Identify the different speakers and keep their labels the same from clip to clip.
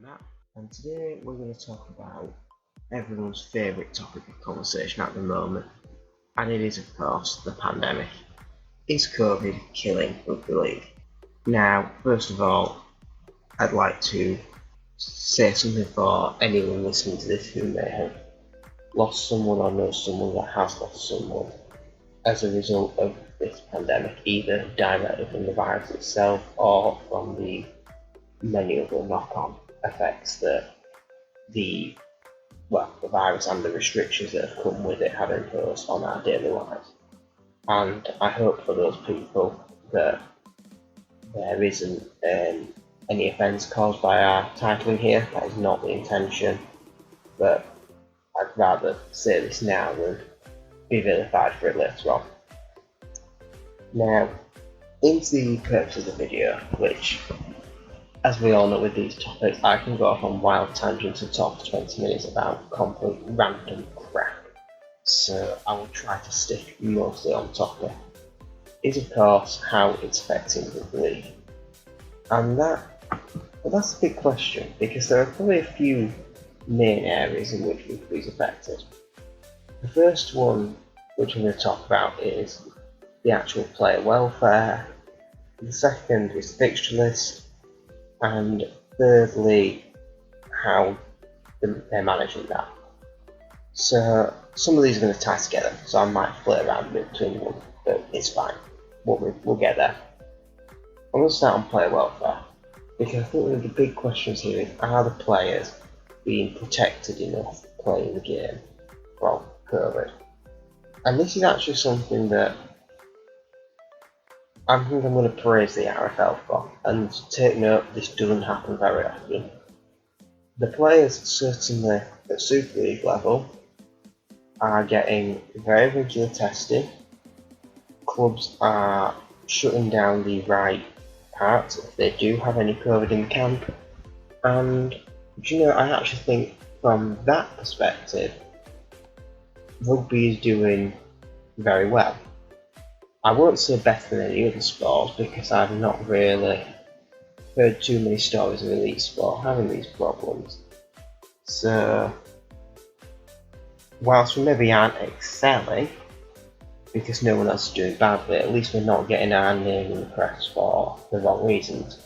Speaker 1: Matt, and today we're going to talk about everyone's favourite topic of conversation at the moment, and it is, of course, the pandemic. Is COVID killing rugby league? Now, first of all, I'd like to say something for anyone listening to this who may have lost someone or knows someone that has lost someone as a result of this pandemic, either directly from the virus itself or from the many other knock-on effects that the virus and the restrictions that have come with it have imposed on our daily lives. And I hope for those people that there isn't any offence caused by our titling here. That is not the intention, but I'd rather say this now than be vilified for it later on. Now, into the purpose of the video, which, as we all know with these topics, I can go off on wild tangents and talk for 20 minutes about complete random crap. So I will try to stick mostly on topic. Is of course how it's affecting the league. And that's a big question, because there are probably a few main areas in which rugby is affected. The first one which I'm going to talk about is the actual player welfare. The second is the fixture list. And thirdly, how they're managing that. So some of these are going to tie together, so I might flit around between them, but it's fine. We'll get there. I'm going to start on player welfare, because I think one of the big questions here is, are the players being protected enough playing the game from COVID? And this is actually something that I think I'm going to praise the RFL for, and take note, this doesn't happen very often. The players, certainly at Super League level, are getting very regular testing. Clubs are shutting down the right parts if they do have any COVID in the camp. And I actually think from that perspective, rugby is doing very well. I won't say better than any other sports, because I've not really heard too many stories of elite sport having these problems. So, whilst we maybe aren't excelling, because no one else is doing badly, at least we're not getting our name in the press for the wrong reasons.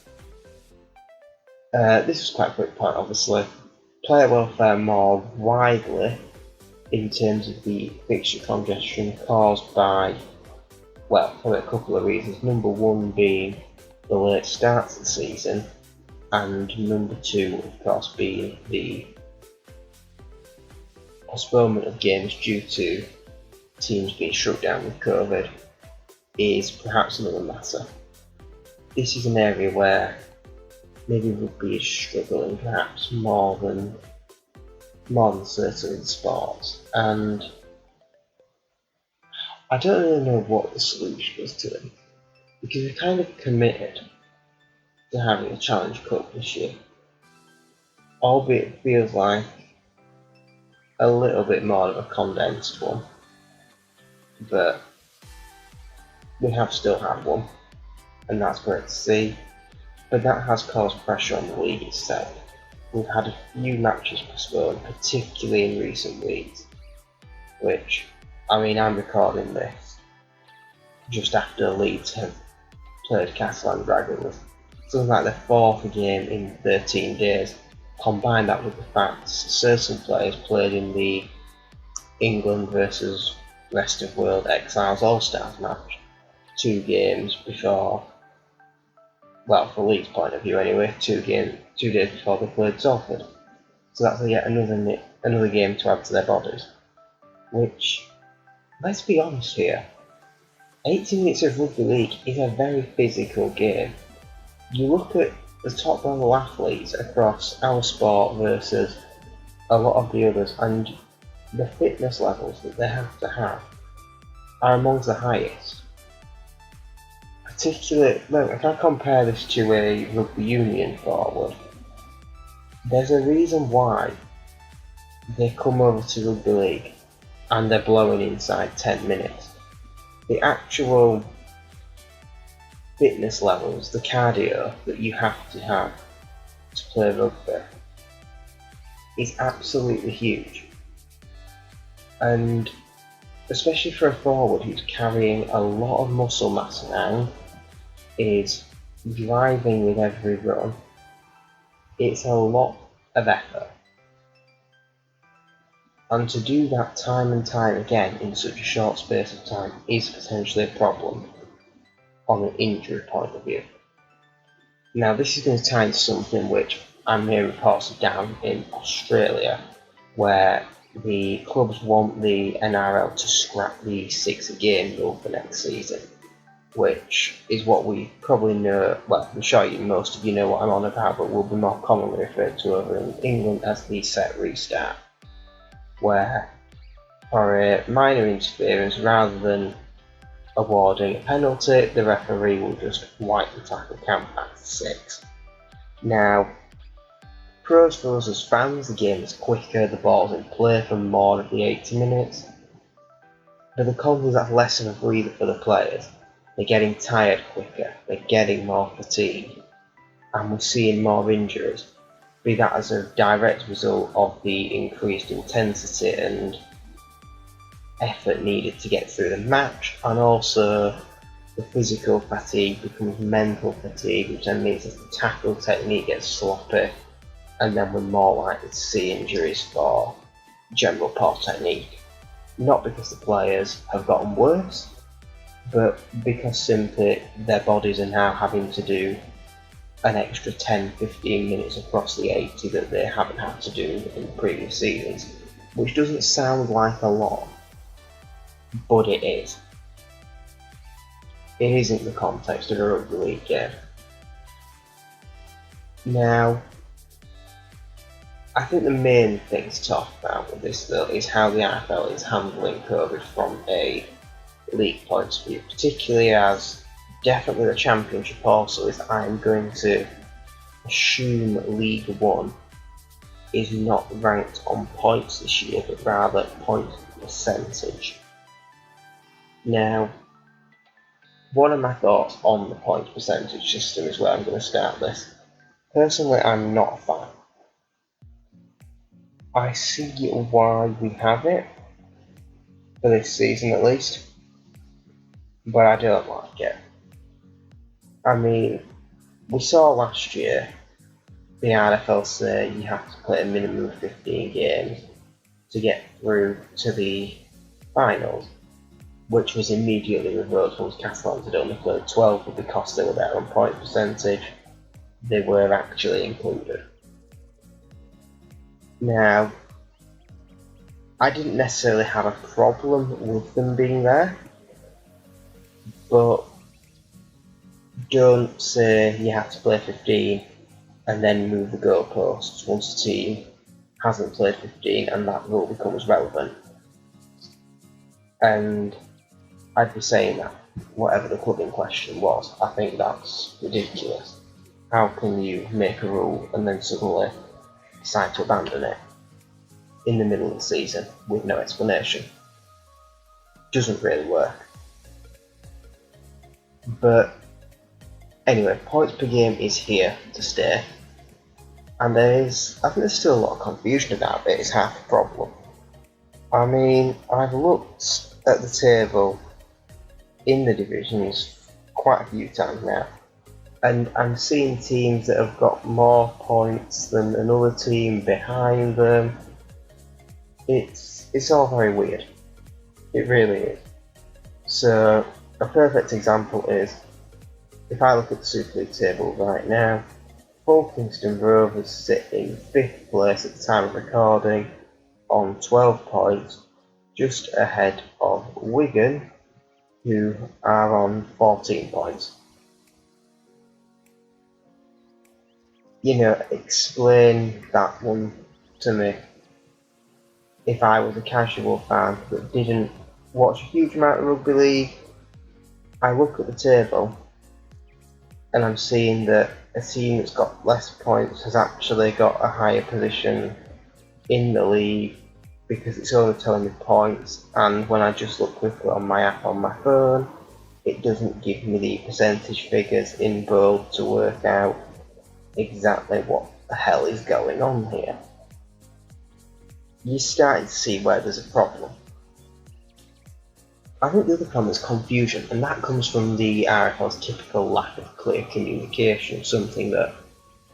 Speaker 1: This is quite a quick point, obviously. Player welfare more widely, in terms of the fixture congestion caused by, for a couple of reasons. Number one being the late start to the season, and number two, of course, being the postponement of games due to teams being shut down with COVID, is perhaps another matter. This is an area where maybe rugby is struggling perhaps more than certain sports, and I don't really know what the solution is to it, because we kind of committed to having a Challenge Cup this year, albeit it feels like a little bit more of a condensed one, but we have still had one, and that's great to see, but that has caused pressure on the league itself. We've had a few matches postponed, particularly in recent weeks, which, I'm recording this just after Leeds have played Catalan Dragons. Something like the fourth game in 13 days. Combine that with the fact certain players played in the England versus Rest of World Exiles All-Stars match 2 games before, from Leeds' point of view anyway, 2 days before they played Salford. So that's yet another game to add to their bodies, which, let's be honest here, 80 minutes of rugby league is a very physical game. You look at the top level athletes across our sport versus a lot of the others, and the fitness levels that they have to have are amongst the highest. Particularly, if I compare this to a rugby union forward, there's a reason why they come over to rugby league and they're blowing inside 10 minutes. The actual fitness levels, the cardio that you have to play rugby, is absolutely huge. And especially for a forward who's carrying a lot of muscle mass around, is driving with every run, it's a lot of effort. And to do that time and time again in such a short space of time is potentially a problem on an injury point of view. Now this is going to tie into something which I'm hearing reports down in Australia, where the clubs want the NRL to scrap the 6-game rule for next season, which is what we probably know, well, I'm sure most of you know what I'm on about, but will be more commonly referred to over in England as the set restart, where for a minor interference, rather than awarding a penalty, the referee will just wipe the tackle count back to 6. Now, pros for us as fans, the game is quicker, the ball's in play for more of the 80 minutes, but the cons is that's less of a breather for the players. They're getting tired quicker, they're getting more fatigued, and we're seeing more injuries, be that as a direct result of the increased intensity and effort needed to get through the match, and also the physical fatigue becomes mental fatigue, which then means that the tackle technique gets sloppy, and then we're more likely to see injuries for general poor technique. Not because the players have gotten worse, but because simply their bodies are now having to do an extra 10-15 minutes across the 80 that they haven't had to do in previous seasons, which doesn't sound like a lot, but it is. It isn't the context of a rugby league game. Now, I think the main thing to talk about with this though is how the NFL is handling COVID from a league point of view, particularly as definitely the championship also is, I'm going to assume League One is not ranked on points this year, but rather point percentage. Now, one of my thoughts on the point percentage system is where I'm going to start this. Personally, I'm not a fan. I see why we have it, for this season at least, but I don't like it. I mean, we saw last year the RFL say you have to play a minimum of 15 games to get through to the finals, which was immediately revoked once Catalans had only played 12, but because they were there on point percentage, they were actually included. Now, I didn't necessarily have a problem with them being there, but don't say you have to play 15 and then move the goalposts once a team hasn't played 15 and that rule becomes relevant. And I'd be saying that whatever the club in question was, I think that's ridiculous. How can you make a rule and then suddenly decide to abandon it in the middle of the season with no explanation? Doesn't really work. But anyway, points per game is here to stay, and I think there's still a lot of confusion about it. It's half the problem. I mean, I've looked at the table in the divisions quite a few times now, and I'm seeing teams that have got more points than another team behind them. It's all very weird. It really is. So a perfect example is, if I look at the Super League table right now, Hull Kingston Rovers sit in 5th place at the time of recording on 12 points, just ahead of Wigan, who are on 14 points. Explain that one to me. If I was a casual fan that didn't watch a huge amount of rugby league, I look at the table and I'm seeing that a team that's got less points has actually got a higher position in the league because it's only telling me points, and when I just look quickly on my app on my phone, it doesn't give me the percentage figures in bold to work out exactly what the hell is going on here. you're starting to see where there's a problem. I think the other problem is confusion, and that comes from the RFL's typical lack of clear communication, something that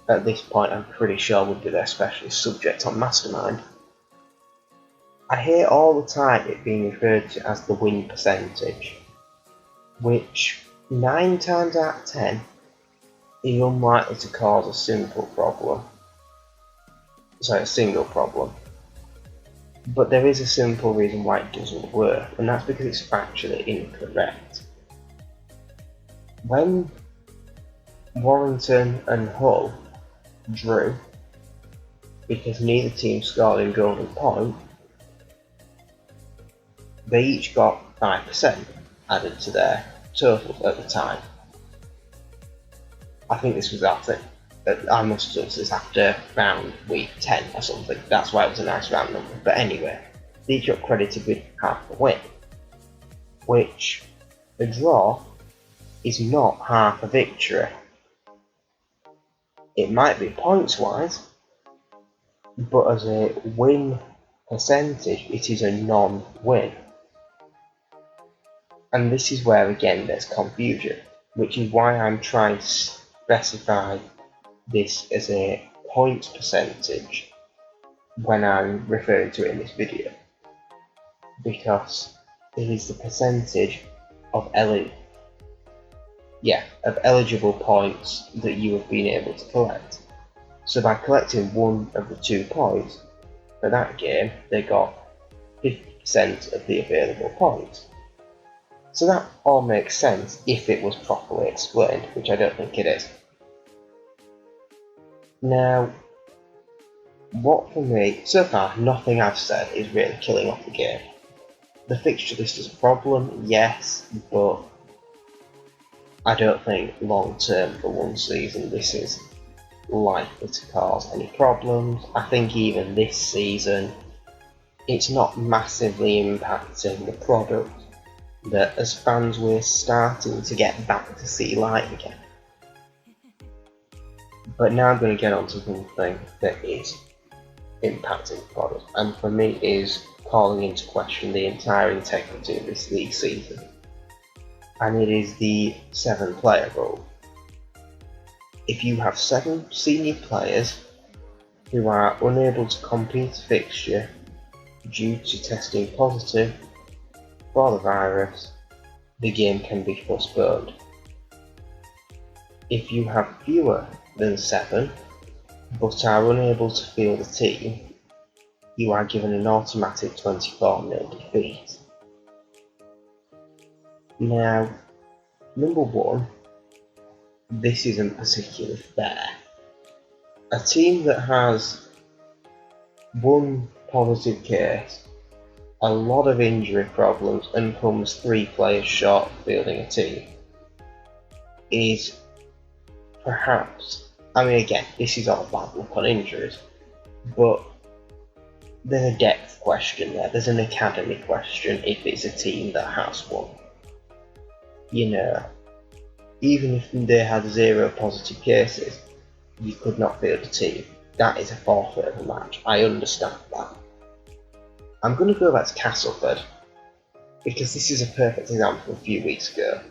Speaker 1: at this point I'm pretty sure would be their specialist subject on Mastermind. I hear all the time it being referred to as the win percentage, which 9 times out of 10 is unlikely to cause a single problem. But there is a simple reason why it doesn't work, and that's because it's factually incorrect. When Warrington and Hull drew, because neither team scored in golden point, they each got 5% added to their totals at the time. I think this was after, I must have done this after round week 10 or something. That's why it was a nice round number. But anyway, they each got credited with half a win, which a draw is not half a victory. It might be points wise, but as a win percentage, it is a non-win. And this is where again there's confusion, which is why I'm trying to specify this as a points percentage when I'm referring to it in this video, because it is the percentage of eligible points that you have been able to collect. So by collecting one of the 2 points for that game, they got 50% of the available points. So that all makes sense if it was properly explained, which I don't think it is. Now, what for me, so far nothing I've said is really killing off the game. The fixture list is a problem, yes, but I don't think long term for one season this is likely to cause any problems. I think even this season it's not massively impacting the product that as fans we're starting to get back to see light again. But now I'm going to get on to something that is impacting the product, and for me is calling into question the entire integrity of this league season, and it is the 7-player rule. If you have 7 senior players who are unable to complete a fixture due to testing positive for the virus, the game can be postponed. If you have fewer than 7 but are unable to field a team, you are given an automatic 24-0 defeat. Now, number 1, this isn't particularly fair. A team that has 1 positive case, a lot of injury problems, and comes 3 players short of fielding a team is perhaps, I mean again, this is all bad luck on injuries, but there's a depth question there, there's an academy question if it's a team that has 1. You know, even if they had 0 positive cases, you could not field a team. That is a forfeit of a match, I understand that. I'm going to go back to Castleford, because this is a perfect example a few weeks ago.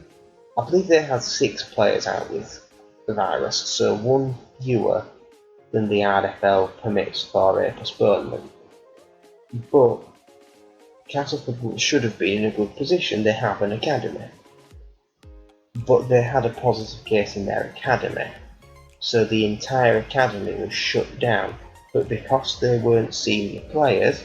Speaker 1: I believe they had 6 players out with the virus, so 1 fewer than the RFL permits for a postponement. But Castleford should have been in a good position, they have an academy. But they had a positive case in their academy, so the entire academy was shut down, but because they weren't senior players,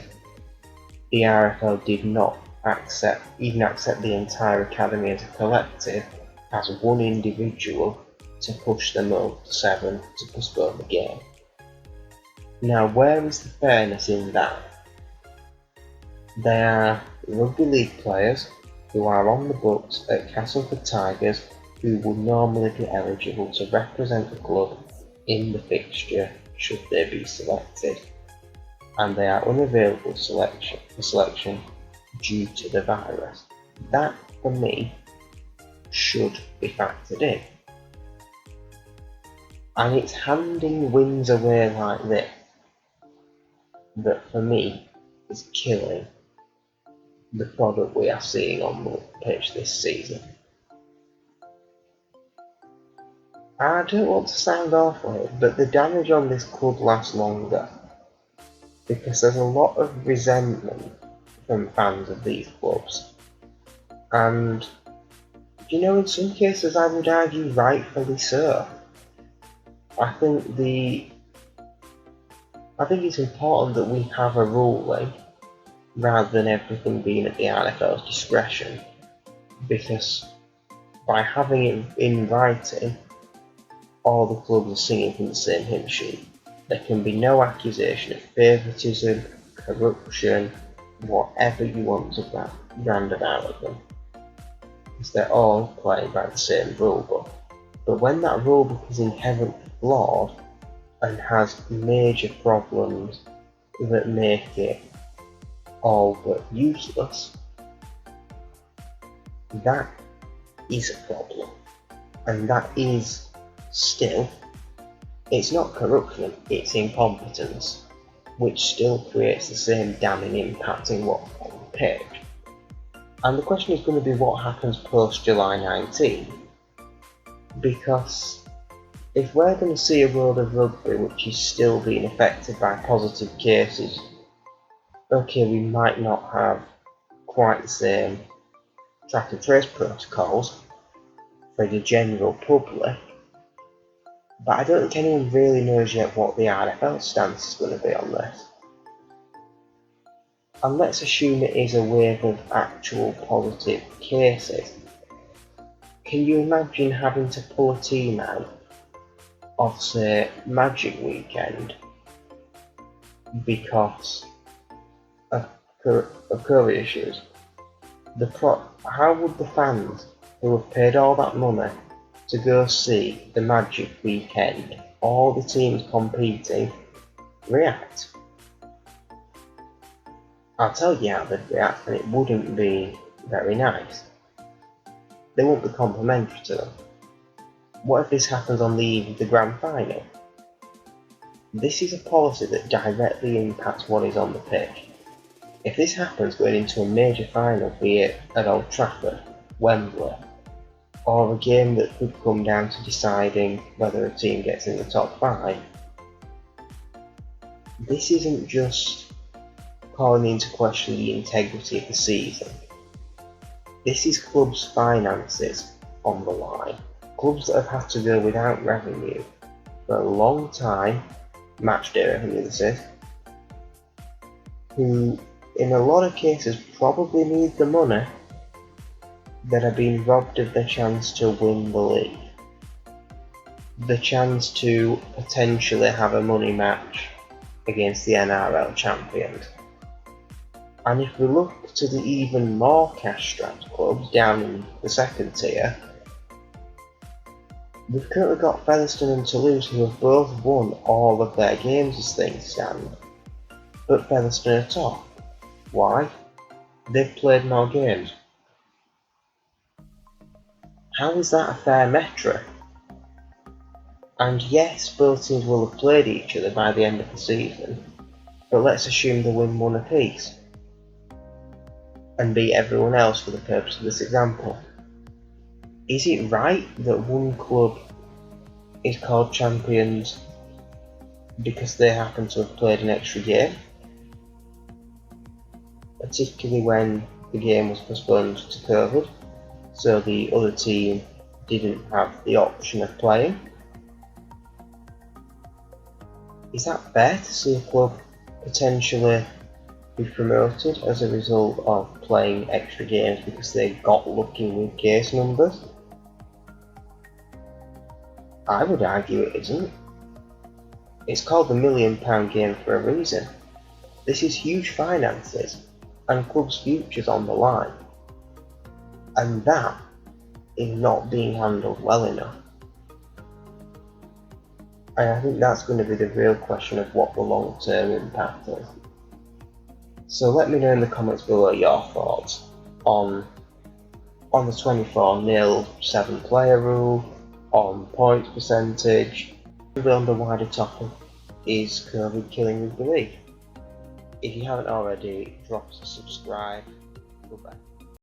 Speaker 1: the RFL did not accept the entire academy as a collective, as 1 individual, to push them over to 7 to postpone the game. Now, where is the fairness in that? They are rugby league players who are on the books at Castleford Tigers who would normally be eligible to represent the club in the fixture should they be selected, and they are unavailable for selection due to the virus. That, for me, should be factored in. And it's handing wins away like this that, for me, is killing the product we are seeing on the pitch this season. I don't want to sound awful here, but the damage on this could last longer, because there's a lot of resentment from fans of these clubs, and in some cases I would argue rightfully so. I think it's important that we have a ruling rather than everything being at the RFL's discretion, because by having it in writing, all the clubs are singing from the same hymn sheet. There can be no accusation of favouritism, corruption, whatever you want to brand about of them, because they're all playing by the same rulebook. But when that rulebook is inherently flawed and has major problems that make it all but useless, that is a problem. And that is still, it's not corruption, it's incompetence, which still creates the same damning impact in what's on the pitch. And the question is going to be what happens post July 19, because if we're going to see a world of rugby which is still being affected by positive cases, okay, we might not have quite the same track and trace protocols for the general public, but I don't think anyone really knows yet what the RFL stance is going to be on this. And let's assume it is a wave of actual positive cases. Can you imagine having to pull a team out of, say, Magic Weekend because of COVID issues? How would the fans who have paid all that money to go see the Magic Weekend, all the teams competing, react? I'll tell you how they'd react, and it wouldn't be very nice. They won't be complimentary to them. What if this happens on the eve of the grand final? This is a policy that directly impacts what is on the pitch. If this happens going into a major final, be it at Old Trafford, Wembley, or a game that could come down to deciding whether a team gets in the top 5, this isn't just calling into question the integrity of the season. This is clubs' finances on the line. Clubs that have had to go without revenue for a long time, match day revenue this is, who in a lot of cases probably need the money, that are being robbed of the chance to win the league. The chance to potentially have a money match against the NRL champions. And if we look to the even more cash-strapped clubs down in the second tier, we've currently got Featherstone and Toulouse, who have both won all of their games as things stand, but Featherstone are top. Why? They've played more games. How is that a fair metric? And yes, both teams will have played each other by the end of the season, but let's assume they win one apiece and beat everyone else for the purpose of this example. Is it right that one club is called champions because they happen to have played an extra game? Particularly when the game was postponed to COVID, so the other team didn't have the option of playing. Is that fair to see a club potentially be promoted as a result of playing extra games because they got lucky with case numbers? I would argue it isn't. It's called the £1 million game for a reason. This is huge finances and clubs' futures on the line, and that is not being handled well enough. And I think that's going to be the real question of what the long-term impact is. So let me know in the comments below your thoughts on the 24-0 7-player rule, on points percentage, and on the wider topic, is COVID killing rugby league? If you haven't already, drop us a subscribe. Goodbye.